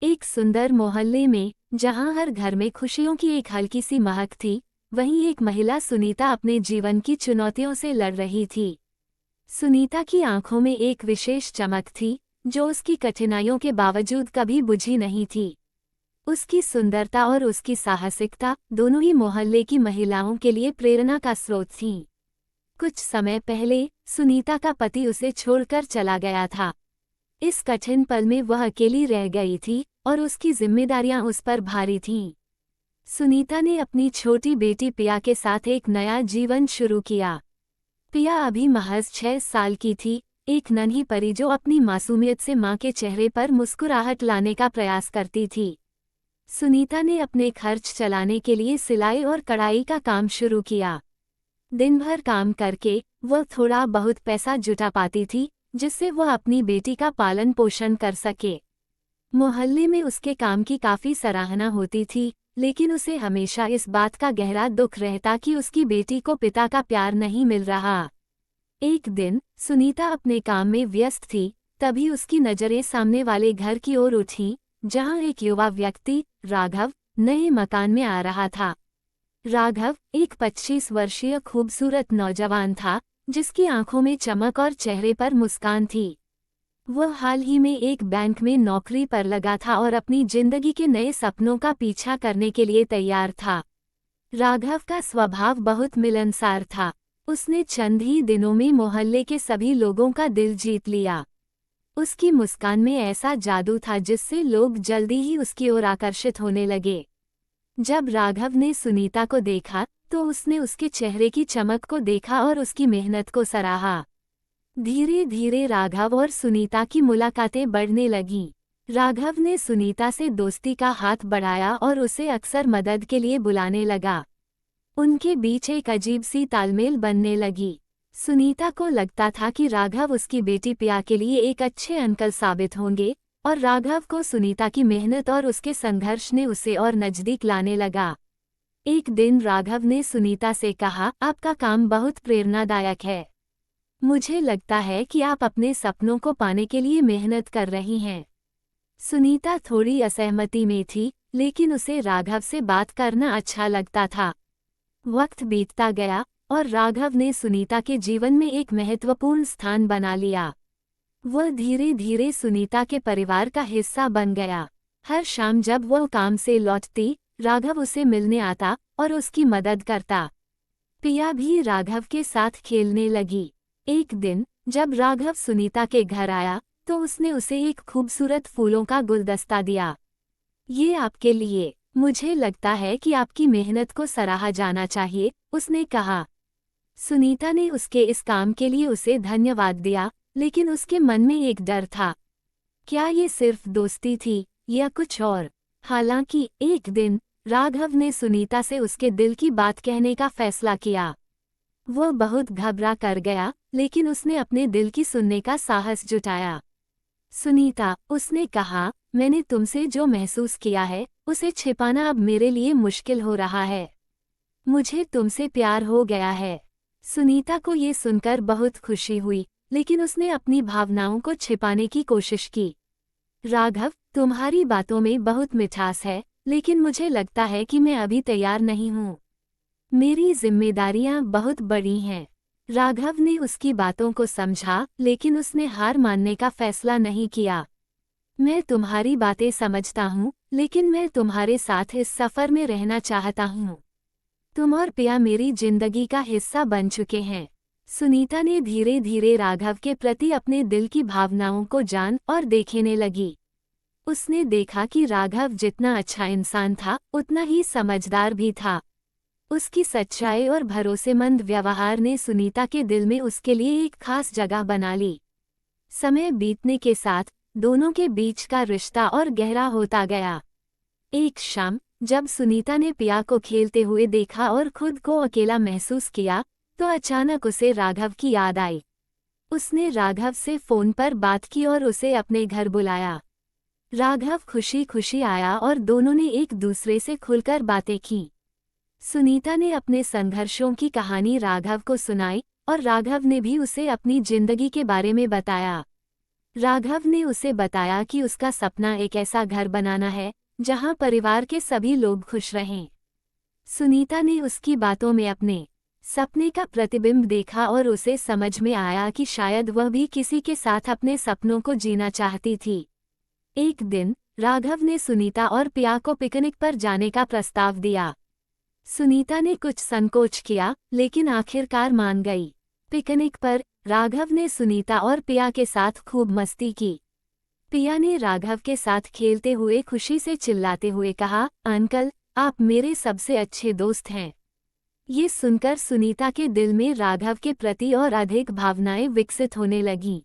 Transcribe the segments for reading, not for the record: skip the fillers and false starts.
एक सुंदर मोहल्ले में, जहां हर घर में खुशियों की एक हल्की सी महक थी, वहीं एक महिला सुनीता अपने जीवन की चुनौतियों से लड़ रही थी। सुनीता की आंखों में एक विशेष चमक थी, जो उसकी कठिनाइयों के बावजूद कभी बुझी नहीं थी। उसकी सुंदरता और उसकी साहसिकता दोनों ही मोहल्ले की महिलाओं के लिए प्रेरणा का स्रोत थीं। कुछ समय पहले सुनीता का पति उसे छोड़कर चला गया था। इस कठिन पल में वह अकेली रह गई थी और उसकी जिम्मेदारियां उस पर भारी थीं। सुनीता ने अपनी छोटी बेटी पिया के साथ एक नया जीवन शुरू किया। पिया अभी महज 6 साल की थी, एक नन्ही परी जो अपनी मासूमियत से मां के चेहरे पर मुस्कुराहट लाने का प्रयास करती थी। सुनीता ने अपने खर्च चलाने के लिए सिलाई और कढ़ाई का काम शुरू किया। दिन भर काम करके वह थोड़ा बहुत पैसा जुटा पाती थी, जिससे वह अपनी बेटी का पालन पोषण कर सके। मोहल्ले में उसके काम की काफी सराहना होती थी, लेकिन उसे हमेशा इस बात का गहरा दुख रहता कि उसकी बेटी को पिता का प्यार नहीं मिल रहा। एक दिन सुनीता अपने काम में व्यस्त थी, तभी उसकी नजरें सामने वाले घर की ओर उठीं, जहां एक युवा व्यक्ति, राघव, नए मकान में आ रहा था। राघव एक 25 वर्षीय खूबसूरत नौजवान था, जिसकी आंखों में चमक और चेहरे पर मुस्कान थी। वह हाल ही में एक बैंक में नौकरी पर लगा था और अपनी जिंदगी के नए सपनों का पीछा करने के लिए तैयार था। राघव का स्वभाव बहुत मिलनसार था। उसने चंद ही दिनों में मोहल्ले के सभी लोगों का दिल जीत लिया। उसकी मुस्कान में ऐसा जादू था जिससे लोग जल्दी ही उसकी ओर आकर्षित होने लगे। जब राघव ने सुनीता को देखा तो उसने उसके चेहरे की चमक को देखा और उसकी मेहनत को सराहा। धीरे धीरे राघव और सुनीता की मुलाकातें बढ़ने लगीं। राघव ने सुनीता से दोस्ती का हाथ बढ़ाया और उसे अक्सर मदद के लिए बुलाने लगा। उनके बीच एक अजीब सी तालमेल बनने लगी। सुनीता को लगता था कि राघव उसकी बेटी पिया के लिए एक अच्छे अंकल साबित होंगे, और राघव को सुनीता की मेहनत और उसके संघर्ष ने उसे और नजदीक लाने लगा। एक दिन राघव ने सुनीता से कहा, आपका काम बहुत प्रेरणादायक है। मुझे लगता है कि आप अपने सपनों को पाने के लिए मेहनत कर रही हैं। सुनीता थोड़ी असहमति में थी, लेकिन उसे राघव से बात करना अच्छा लगता था। वक्त बीतता गया और राघव ने सुनीता के जीवन में एक महत्वपूर्ण स्थान बना लिया। वह धीरे धीरे सुनीता के परिवार का हिस्सा बन गया। हर शाम जब वह काम से लौटती, राघव उसे मिलने आता और उसकी मदद करता। पिया भी राघव के साथ खेलने लगी। एक दिन जब राघव सुनीता के घर आया तो उसने उसे एक खूबसूरत फूलों का गुलदस्ता दिया। ये आपके लिए, मुझे लगता है कि आपकी मेहनत को सराहा जाना चाहिए, उसने कहा। सुनीता ने उसके इस काम के लिए उसे धन्यवाद दिया, लेकिन उसके मन में एक डर था। क्या ये सिर्फ दोस्ती थी या कुछ और? हालांकि एक दिन राघव ने सुनीता से उसके दिल की बात कहने का फैसला किया। वह बहुत घबरा कर गया, लेकिन उसने अपने दिल की सुनने का साहस जुटाया। सुनीता, उसने कहा, मैंने तुमसे जो महसूस किया है उसे छिपाना अब मेरे लिए मुश्किल हो रहा है। मुझे तुमसे प्यार हो गया है। सुनीता को ये सुनकर बहुत खुशी हुई, लेकिन उसने अपनी भावनाओं को छिपाने की कोशिश की। राघव, तुम्हारी बातों में बहुत मिठास है, लेकिन मुझे लगता है कि मैं अभी तैयार नहीं हूँ। मेरी जिम्मेदारियां बहुत बड़ी हैं। राघव ने उसकी बातों को समझा, लेकिन उसने हार मानने का फैसला नहीं किया। मैं तुम्हारी बातें समझता हूँ, लेकिन मैं तुम्हारे साथ इस सफर में रहना चाहता हूँ। तुम और पिया मेरी जिंदगी का हिस्सा बन चुके हैं। सुनीता ने धीरे धीरे राघव के प्रति अपने दिल की भावनाओं को जान और देखने लगी। उसने देखा कि राघव जितना अच्छा इंसान था, उतना ही समझदार भी था। उसकी सच्चाई और भरोसेमंद व्यवहार ने सुनीता के दिल में उसके लिए एक खास जगह बना ली। समय बीतने के साथ दोनों के बीच का रिश्ता और गहरा होता गया। एक शाम जब सुनीता ने पिया को खेलते हुए देखा और खुद को अकेला महसूस किया, तो अचानक उसे राघव की याद आई। उसने राघव से फोन पर बात की और उसे अपने घर बुलाया। राघव खुशी खुशी आया और दोनों ने एक दूसरे से खुलकर बातें की। सुनीता ने अपने संघर्षों की कहानी राघव को सुनाई और राघव ने भी उसे अपनी जिंदगी के बारे में बताया। राघव ने उसे बताया कि उसका सपना एक ऐसा घर बनाना है जहां परिवार के सभी लोग खुश रहें। सुनीता ने उसकी बातों में अपने सपने का प्रतिबिंब देखा और उसे समझ में आया कि शायद वह भी किसी के साथ अपने सपनों को जीना चाहती थी। एक दिन राघव ने सुनीता और पिया को पिकनिक पर जाने का प्रस्ताव दिया। सुनीता ने कुछ संकोच किया, लेकिन आखिरकार मान गई। पिकनिक पर राघव ने सुनीता और पिया के साथ खूब मस्ती की। पिया ने राघव के साथ खेलते हुए खुशी से चिल्लाते हुए कहा, अंकल, आप मेरे सबसे अच्छे दोस्त हैं। ये सुनकर सुनीता के दिल में राघव के प्रति और अधिक भावनाएं विकसित होने लगीं।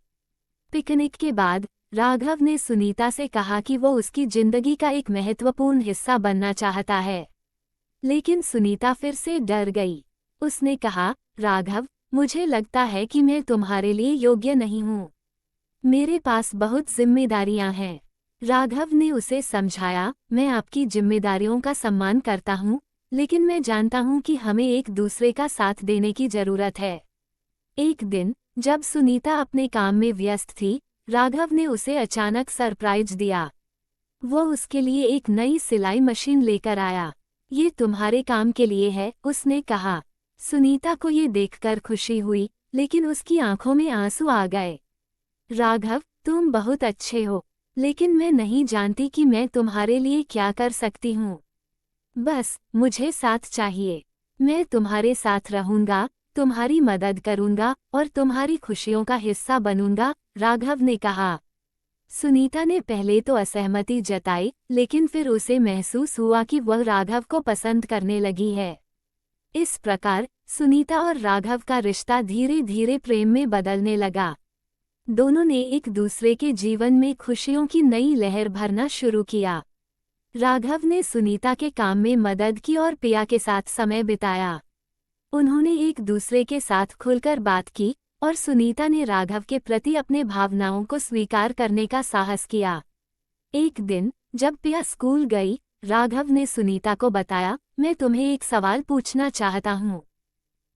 पिकनिक के बाद राघव ने सुनीता से कहा कि वो उसकी जिंदगी का एक महत्वपूर्ण हिस्सा बनना चाहता है। लेकिन सुनीता फिर से डर गई। उसने कहा, राघव, मुझे लगता है कि मैं तुम्हारे लिए योग्य नहीं हूँ। मेरे पास बहुत जिम्मेदारियां हैं। राघव ने उसे समझाया, मैं आपकी जिम्मेदारियों का सम्मान करता हूँ, लेकिन मैं जानता हूँ कि हमें एक दूसरे का साथ देने की जरूरत है। एक दिन जब सुनीता अपने काम में व्यस्त थी, राघव ने उसे अचानक सरप्राइज दिया। वो उसके लिए एक नई सिलाई मशीन लेकर आया। ये तुम्हारे काम के लिए है, उसने कहा। सुनीता को ये देखकर खुशी हुई, लेकिन उसकी आंखों में आंसू आ गए। राघव, तुम बहुत अच्छे हो, लेकिन मैं नहीं जानती कि मैं तुम्हारे लिए क्या कर सकती हूँ। बस मुझे साथ चाहिए। मैं तुम्हारे साथ रहूंगा, तुम्हारी मदद करूंगा और तुम्हारी खुशियों का हिस्सा बनूंगा, राघव ने कहा। सुनीता ने पहले तो असहमति जताई, लेकिन फिर उसे महसूस हुआ कि वह राघव को पसंद करने लगी है। इस प्रकार सुनीता और राघव का रिश्ता धीरे धीरे प्रेम में बदलने लगा। दोनों ने एक दूसरे के जीवन में खुशियों की नई लहर भरना शुरू किया। राघव ने सुनीता के काम में मदद की और पिया के साथ समय बिताया। उन्होंने एक दूसरे के साथ खुलकर बात की और सुनीता ने राघव के प्रति अपने भावनाओं को स्वीकार करने का साहस किया। एक दिन जब पिया स्कूल गई, राघव ने सुनीता को बताया, मैं तुम्हें एक सवाल पूछना चाहता हूँ।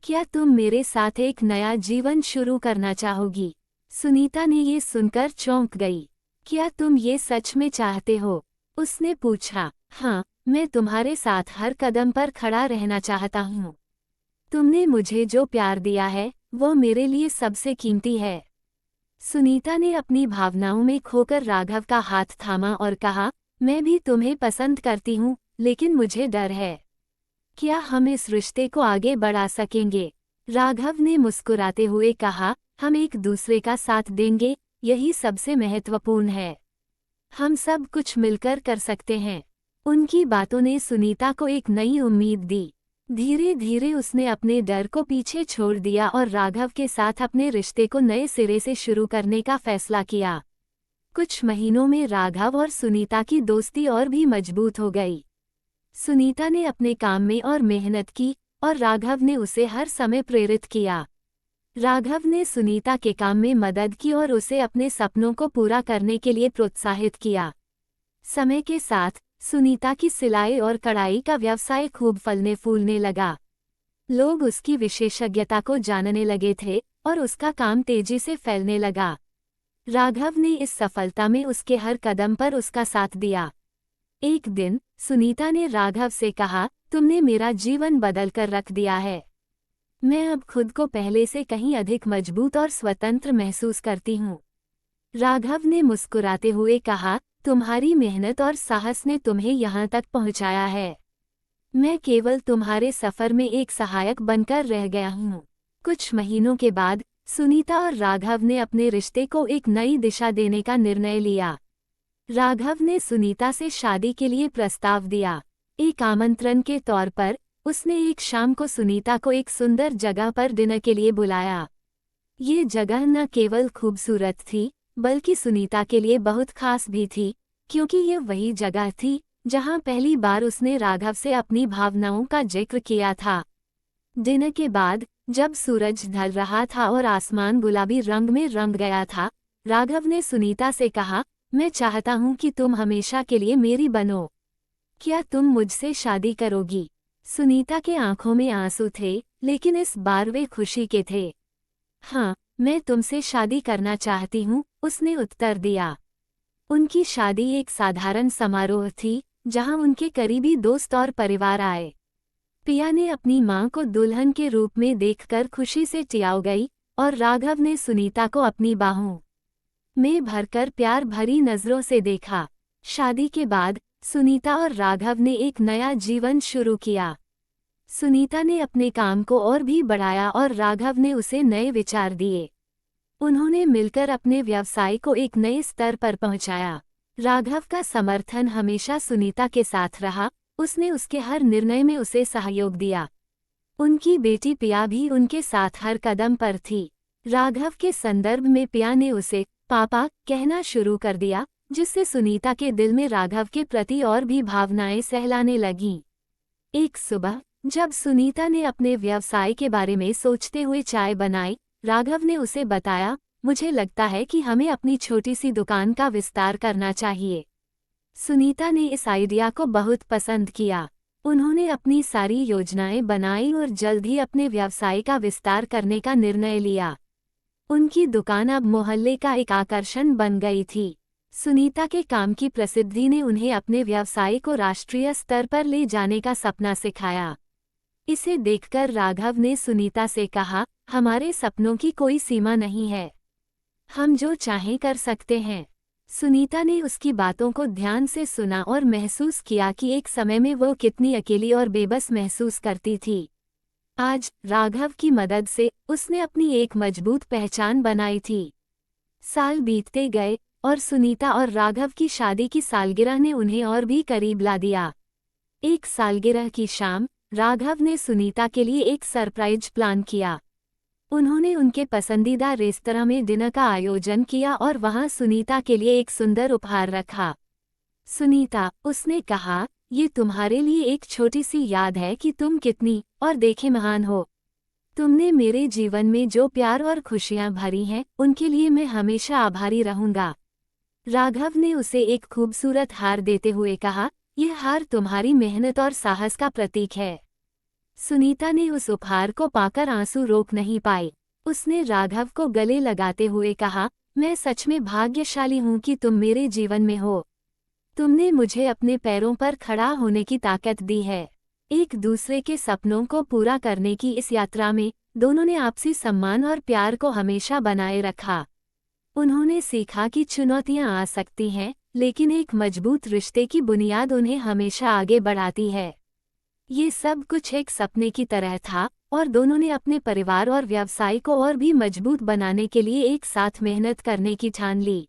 क्या तुम मेरे साथ एक नया जीवन शुरू करना चाहोगी? सुनीता ने ये सुनकर चौंक गई। क्या तुम ये सच में चाहते हो? उसने पूछा। हाँ, मैं तुम्हारे साथ हर कदम पर खड़ा रहना चाहता हूँ। तुमने मुझे जो प्यार दिया है वो मेरे लिए सबसे कीमती है। सुनीता ने अपनी भावनाओं में खोकर राघव का हाथ थामा और कहा, मैं भी तुम्हें पसंद करती हूँ, लेकिन मुझे डर है। क्या हम इस रिश्ते को आगे बढ़ा सकेंगे? राघव ने मुस्कुराते हुए कहा, हम एक दूसरे का साथ देंगे, यही सबसे महत्वपूर्ण है। हम सब कुछ मिलकर कर सकते हैं। उनकी बातों ने सुनीता को एक नई उम्मीद दी। धीरे धीरे उसने अपने डर को पीछे छोड़ दिया और राघव के साथ अपने रिश्ते को नए सिरे से शुरू करने का फैसला किया। कुछ महीनों में राघव और सुनीता की दोस्ती और भी मजबूत हो गई। सुनीता ने अपने काम में और मेहनत की और राघव ने उसे हर समय प्रेरित किया। राघव ने सुनीता के काम में मदद की और उसे अपने सपनों को पूरा करने के लिए प्रोत्साहित किया। समय के साथ सुनीता की सिलाई और कढ़ाई का व्यवसाय खूब फलने फूलने लगा। लोग उसकी विशेषज्ञता को जानने लगे थे और उसका काम तेजी से फैलने लगा। राघव ने इस सफलता में उसके हर कदम पर उसका साथ दिया। एक दिन सुनीता ने राघव से कहा, तुमने मेरा जीवन बदलकर रख दिया है। मैं अब खुद को पहले से कहीं अधिक मजबूत और स्वतंत्र महसूस करती हूँ। राघव ने मुस्कुराते हुए कहा, तुम्हारी मेहनत और साहस ने तुम्हें यहाँ तक पहुँचाया है। मैं केवल तुम्हारे सफर में एक सहायक बनकर रह गया हूँ। कुछ महीनों के बाद सुनीता और राघव ने अपने रिश्ते को एक नई दिशा देने का निर्णय लिया। राघव ने सुनीता से शादी के लिए प्रस्ताव दिया। एक आमंत्रण के तौर पर उसने एक शाम को सुनीता को एक सुंदर जगह पर डिनर के लिए बुलाया। ये जगह न केवल खूबसूरत थी, बल्कि सुनीता के लिए बहुत खास भी थी, क्योंकि ये वही जगह थी जहां पहली बार उसने राघव से अपनी भावनाओं का जिक्र किया था। डिनर के बाद जब सूरज ढल रहा था और आसमान गुलाबी रंग में रंग गया था, राघव ने सुनीता से कहा, मैं चाहता हूं कि तुम हमेशा के लिए मेरी बनो। क्या तुम मुझसे शादी करोगी? सुनीता के आंखों में आंसू थे, लेकिन इस बार वे खुशी के थे। हाँ, मैं तुमसे शादी करना चाहती हूँ, उसने उत्तर दिया। उनकी शादी एक साधारण समारोह थी, जहां उनके करीबी दोस्त और परिवार आए। पिया ने अपनी मां को दुल्हन के रूप में देखकर खुशी से चिल्ला गई और राघव ने सुनीता को अपनी बाहों में भरकर प्यार भरी नजरों से देखा। शादी के बाद सुनीता और राघव ने एक नया जीवन शुरू किया। सुनीता ने अपने काम को और भी बढ़ाया और राघव ने उसे नए विचार दिए। उन्होंने मिलकर अपने व्यवसाय को एक नए स्तर पर पहुंचाया। राघव का समर्थन हमेशा सुनीता के साथ रहा, उसने उसके हर निर्णय में उसे सहयोग दिया। उनकी बेटी पिया भी उनके साथ हर कदम पर थी। राघव के संदर्भ में पिया ने उसे पापा कहना शुरू कर दिया, जिससे सुनीता के दिल में राघव के प्रति और भी भावनाएं सहलाने लगीं। एक सुबह जब सुनीता ने अपने व्यवसाय के बारे में सोचते हुए चाय बनाई, राघव ने उसे बताया, मुझे लगता है कि हमें अपनी छोटी सी दुकान का विस्तार करना चाहिए। सुनीता ने इस आइडिया को बहुत पसंद किया। उन्होंने अपनी सारी योजनाएं बनाई और जल्द ही अपने व्यवसाय का विस्तार करने का निर्णय लिया। उनकी दुकान अब मोहल्ले का एक आकर्षण बन गई थी। सुनीता के काम की प्रसिद्धि ने उन्हें अपने व्यवसाय को राष्ट्रीय स्तर पर ले जाने का सपना सिखाया। इसे देखकर राघव ने सुनीता से कहा, हमारे सपनों की कोई सीमा नहीं है, हम जो चाहें कर सकते हैं। सुनीता ने उसकी बातों को ध्यान से सुना और महसूस किया कि एक समय में वो कितनी अकेली और बेबस महसूस करती थी। आज राघव की मदद से उसने अपनी एक मजबूत पहचान बनाई थी। साल बीतते गए और सुनीता और राघव की शादी की सालगिरह ने उन्हें और भी करीब ला दिया। एक सालगिरह की शाम राघव ने सुनीता के लिए एक सरप्राइज प्लान किया। उन्होंने उनके पसंदीदा रेस्तरां में डिनर का आयोजन किया और वहां सुनीता के लिए एक सुंदर उपहार रखा। सुनीता, उसने कहा, ये तुम्हारे लिए एक छोटी सी याद है कि तुम कितनी और देखे महान हो। तुमने मेरे जीवन में जो प्यार और खुशियां भरी हैं, उनके लिए मैं हमेशा आभारी रहूंगा। राघव ने उसे एक खूबसूरत हार देते हुए कहा, यह हार तुम्हारी मेहनत और साहस का प्रतीक है। सुनीता ने उस उपहार को पाकर आंसू रोक नहीं पाई। उसने राघव को गले लगाते हुए कहा, मैं सच में भाग्यशाली हूँ कि तुम मेरे जीवन में हो। तुमने मुझे अपने पैरों पर खड़ा होने की ताकत दी है। एक दूसरे के सपनों को पूरा करने की इस यात्रा में दोनों ने आपसी सम्मान और प्यार को हमेशा बनाए रखा। उन्होंने सीखा कि चुनौतियां आ सकती हैं, लेकिन एक मजबूत रिश्ते की बुनियाद उन्हें हमेशा आगे बढ़ाती है। ये सब कुछ एक सपने की तरह था और दोनों ने अपने परिवार और व्यवसाय को और भी मजबूत बनाने के लिए एक साथ मेहनत करने की ठान ली।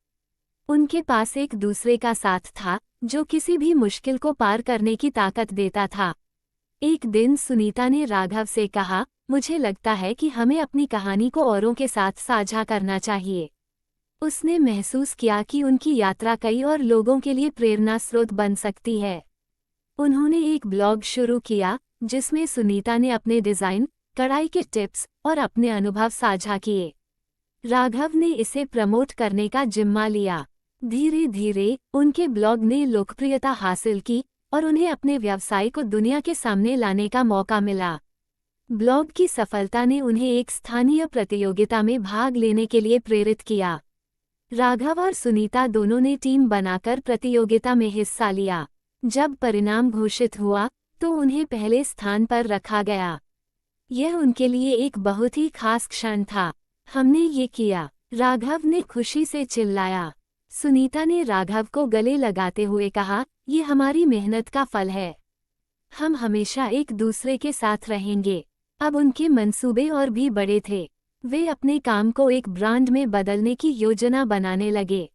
उनके पास एक दूसरे का साथ था, जो किसी भी मुश्किल को पार करने की ताकत देता था। एक दिन सुनीता ने राघव से कहा, मुझे लगता है कि हमें अपनी कहानी को औरों के साथ साझा करना चाहिए। उसने महसूस किया कि उनकी यात्रा कई और लोगों के लिए प्रेरणा स्रोत बन सकती है। उन्होंने एक ब्लॉग शुरू किया, जिसमें सुनीता ने अपने डिज़ाइन, कढ़ाई के टिप्स और अपने अनुभव साझा किए। राघव ने इसे प्रमोट करने का जिम्मा लिया। धीरे धीरे उनके ब्लॉग ने लोकप्रियता हासिल की और उन्हें अपने व्यवसाय को दुनिया के सामने लाने का मौका मिला। ब्लॉग की सफलता ने उन्हें एक स्थानीय प्रतियोगिता में भाग लेने के लिए प्रेरित किया। राघव और सुनीता दोनों ने टीम बनाकर प्रतियोगिता में हिस्सा लिया। जब परिणाम घोषित हुआ तो उन्हें पहले स्थान पर रखा गया। यह उनके लिए एक बहुत ही खास क्षण था। हमने ये किया, राघव ने खुशी से चिल्लाया। सुनीता ने राघव को गले लगाते हुए कहा, ये हमारी मेहनत का फल है। हम हमेशा एक दूसरे के साथ रहेंगे। अब उनके मंसूबे और भी बड़े थे। वे अपने काम को एक ब्रांड में बदलने की योजना बनाने लगे।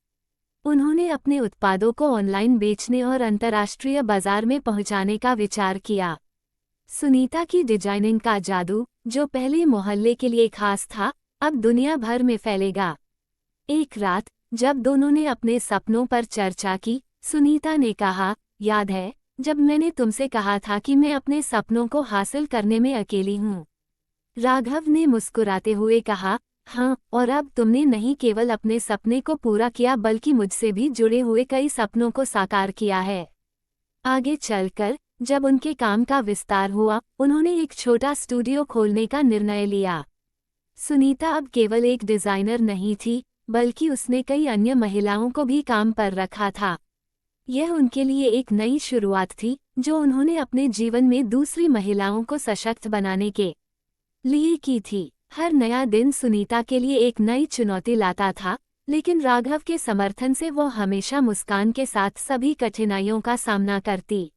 उन्होंने अपने उत्पादों को ऑनलाइन बेचने और अंतर्राष्ट्रीय बाजार में पहुंचाने का विचार किया। सुनीता की डिजाइनिंग का जादू, जो पहले मोहल्ले के लिए खास था, अब दुनिया भर में फैलेगा। एक रात जब दोनों ने अपने सपनों पर चर्चा की, सुनीता ने कहा, याद है जब मैंने तुमसे कहा था कि मैं अपने सपनों को हासिल करने में अकेली हूँ? राघव ने मुस्कुराते हुए कहा, हाँ, और अब तुमने नहीं केवल अपने सपने को पूरा किया बल्कि मुझसे भी जुड़े हुए कई सपनों को साकार किया है। आगे चलकर जब उनके काम का विस्तार हुआ, उन्होंने एक छोटा स्टूडियो खोलने का निर्णय लिया। सुनीता अब केवल एक डिजाइनर नहीं थी, बल्कि उसने कई अन्य महिलाओं को भी काम पर रखा था। यह उनके लिए एक नई शुरुआत थी, जो उन्होंने अपने जीवन में दूसरी महिलाओं को सशक्त बनाने के लिए की थी। हर नया दिन सुनीता के लिए एक नई चुनौती लाता था, लेकिन राघव के समर्थन से वो हमेशा मुस्कान के साथ सभी कठिनाइयों का सामना करती।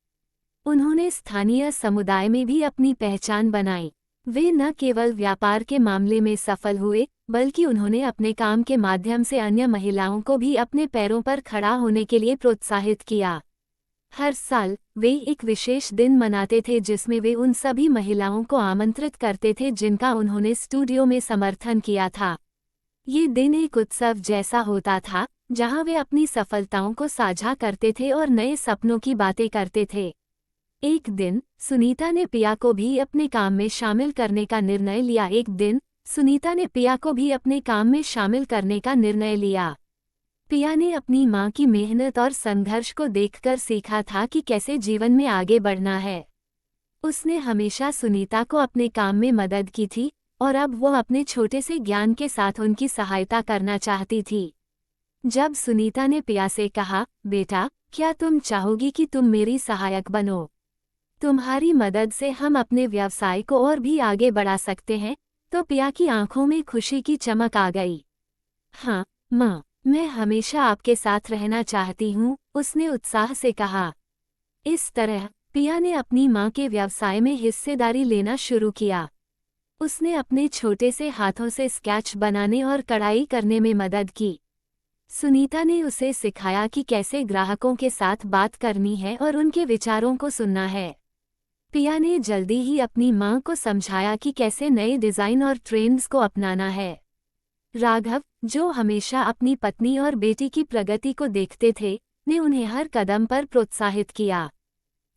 उन्होंने स्थानीय समुदाय में भी अपनी पहचान बनाई। वे न केवल व्यापार के मामले में सफल हुए, बल्कि उन्होंने अपने काम के माध्यम से अन्य महिलाओं को भी अपने पैरों पर खड़ा होने के लिए प्रोत्साहित किया। हर साल वे एक विशेष दिन मनाते थे जिसमें वे उन सभी महिलाओं को आमंत्रित करते थे जिनका उन्होंने स्टूडियो में समर्थन किया था। ये दिन एक उत्सव जैसा होता था, जहां वे अपनी सफलताओं को साझा करते थे और नए सपनों की बातें करते थे। एक दिन सुनीता ने पिया को भी अपने काम में शामिल करने का निर्णय लिया। पिया ने अपनी मां की मेहनत और संघर्ष को देखकर सीखा था कि कैसे जीवन में आगे बढ़ना है। उसने हमेशा सुनीता को अपने काम में मदद की थी और अब वो अपने छोटे से ज्ञान के साथ उनकी सहायता करना चाहती थी। जब सुनीता ने पिया से कहा, बेटा, क्या तुम चाहोगी कि तुम मेरी सहायक बनो? तुम्हारी मदद से हम अपने व्यवसाय को और भी आगे बढ़ा सकते हैं, तो पिया की आंखों में खुशी की चमक आ गई। हाँ माँ, मैं हमेशा आपके साथ रहना चाहती हूँ, उसने उत्साह से कहा। इस तरह पिया ने अपनी माँ के व्यवसाय में हिस्सेदारी लेना शुरू किया। उसने अपने छोटे से हाथों से स्केच बनाने और कढ़ाई करने में मदद की। सुनीता ने उसे सिखाया कि कैसे ग्राहकों के साथ बात करनी है और उनके विचारों को सुनना है। पिया ने जल्दी ही अपनी मां को समझाया कि कैसे नए डिज़ाइन और ट्रेंड्स को अपनाना है। राघव, जो हमेशा अपनी पत्नी और बेटी की प्रगति को देखते थे, ने उन्हें हर कदम पर प्रोत्साहित किया।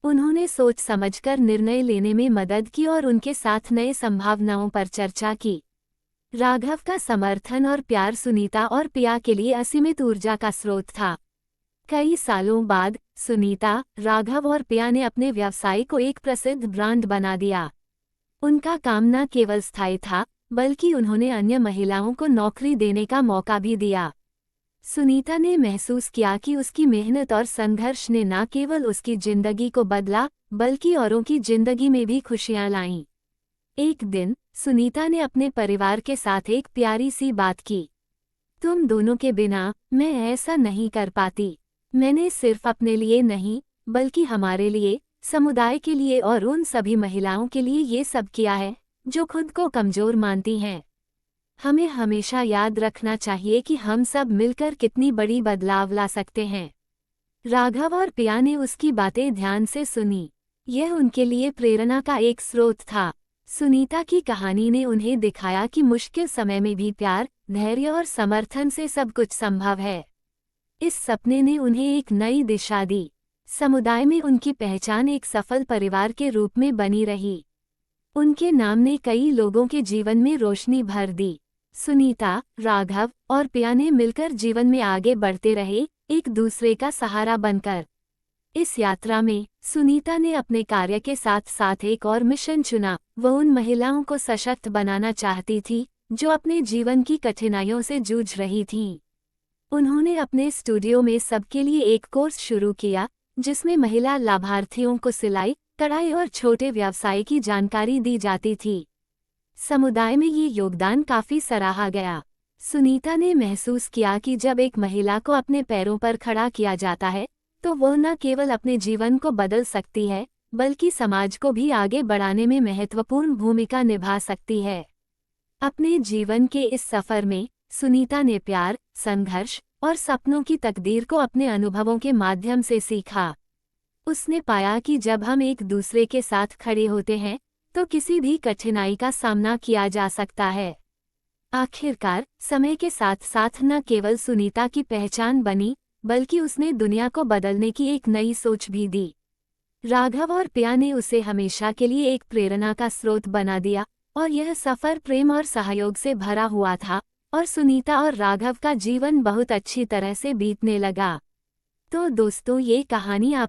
उन्होंने सोच समझकर निर्णय लेने में मदद की और उनके साथ नए संभावनाओं पर चर्चा की। राघव का समर्थन और प्यार सुनीता और पिया के लिए असीमित ऊर्जा का स्रोत था। कई सालों बाद सुनीता, राघव और पिया ने अपने व्यवसाय को एक प्रसिद्ध ब्रांड बना दिया। उनका काम न केवल स्थायी था, बल्कि उन्होंने अन्य महिलाओं को नौकरी देने का मौका भी दिया। सुनीता ने महसूस किया कि उसकी मेहनत और संघर्ष ने न केवल उसकी जिंदगी को बदला, बल्कि औरों की जिंदगी में भी खुशियां लाईं। एक दिन सुनीता ने अपने परिवार के साथ एक प्यारी सी बात की। तुम दोनों के बिना मैं ऐसा नहीं कर पाती। मैंने सिर्फ अपने लिए नहीं, बल्कि हमारे लिए, समुदाय के लिए और उन सभी महिलाओं के लिए ये सब किया है, जो खुद को कमजोर मानती हैं। हमें हमेशा याद रखना चाहिए कि हम सब मिलकर कितनी बड़ी बदलाव ला सकते हैं। राघव और पिया ने उसकी बातें ध्यान से सुनी। यह उनके लिए प्रेरणा का एक स्रोत था। सुनीता की कहानी ने उन्हें दिखाया कि मुश्किल समय में भी प्यार, धैर्य और समर्थन से सब कुछ संभव है। इस सपने ने उन्हें एक नई दिशा दी। समुदाय में उनकी पहचान एक सफल परिवार के रूप में बनी रही। उनके नाम ने कई लोगों के जीवन में रोशनी भर दी। सुनीता, राघव और पिया ने मिलकर जीवन में आगे बढ़ते रहे, एक दूसरे का सहारा बनकर। इस यात्रा में सुनीता ने अपने कार्य के साथ साथ एक और मिशन चुना। वह उन महिलाओं को सशक्त बनाना चाहती थी, जो अपने जीवन की कठिनाइयों से जूझ रही थीं। उन्होंने अपने स्टूडियो में सबके लिए एक कोर्स शुरू किया, जिसमें महिला लाभार्थियों को सिलाई, कढ़ाई और छोटे व्यवसाय की जानकारी दी जाती थी। समुदाय में ये योगदान काफी सराहा गया। सुनीता ने महसूस किया कि जब एक महिला को अपने पैरों पर खड़ा किया जाता है, तो वो न केवल अपने जीवन को बदल सकती है, बल्कि समाज को भी आगे बढ़ाने में महत्वपूर्ण भूमिका निभा सकती है। अपने जीवन के इस सफर में सुनीता ने प्यार, संघर्ष और सपनों की तकदीर को अपने अनुभवों के माध्यम से सीखा। उसने पाया कि जब हम एक दूसरे के साथ खड़े होते हैं, तो किसी भी कठिनाई का सामना किया जा सकता है। आखिरकार समय के साथ साथ न केवल सुनीता की पहचान बनी, बल्कि उसने दुनिया को बदलने की एक नई सोच भी दी। राघव और पिया ने उसे हमेशा के लिए एक प्रेरणा का स्रोत बना दिया, और यह सफर प्रेम और सहयोग से भरा हुआ था, और सुनीता और राघव का जीवन बहुत अच्छी तरह से बीतने लगा। तो दोस्तों, ये कहानी आपको